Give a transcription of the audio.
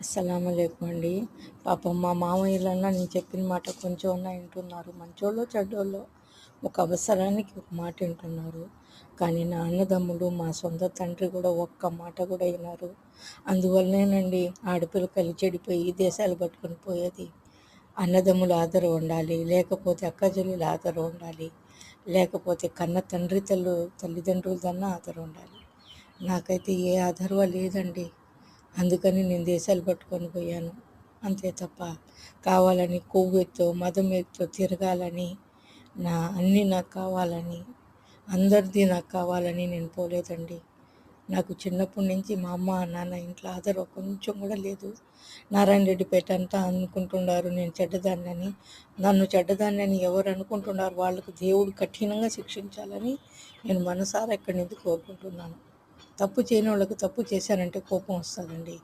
అస్సలాముఅలైకుం అండి. పాపం మా మామయ్యలన్నా నేను చెప్పిన మాట కొంచెం అన్నా వింటున్నారు. మంచోళ్ళో చెడ్డోళ్ళో ఒక అవసరానికి ఒక మాట వింటున్నారు. కానీ నా అన్నదమ్ములు మా సొంత తండ్రి కూడా ఒక్క మాట కూడా వినరు. అందువల్లనేనండి ఆడపిల్లకలు చెడిపోయి దేశాలు పట్టుకొని పోయేది. అన్నదమ్ముల ఆదరవు ఉండాలి, లేకపోతే అక్కచెల్లెల ఆదరవు ఉండాలి, లేకపోతే కన్న తల్లిదండ్రులదన్నా ఆదరవు ఉండాలి. నాకైతే ఏ ఆదరవ లేదండి. అందుకని నేను దేశాలు పట్టుకొని పోయాను. అంతే తప్ప కావాలని కొవ్వెత్తో మదం ఎత్తో తిరగాలని అన్నీ నాకు కావాలని అందరిది నాకు కావాలని నేను పోలేదండి. నాకు చిన్నప్పటి నుంచి మా అమ్మ నాన్న ఇంట్లో ఆదరవు కొంచెం కూడా లేదు. నారాయణ రెడ్డిపేట అంతా అనుకుంటున్నారు నేను చెడ్డదాన్నని. నన్ను చెడ్డదాన్నని ఎవరు అనుకుంటున్నారు వాళ్ళకు దేవుడు కఠినంగా శిక్షించాలని నేను మనసారా ఇక్కడి నుంచి కోరుకుంటున్నాను. తప్పు చేయని వాళ్ళకు తప్పు చేశానంటే కోపం వస్తుందండి.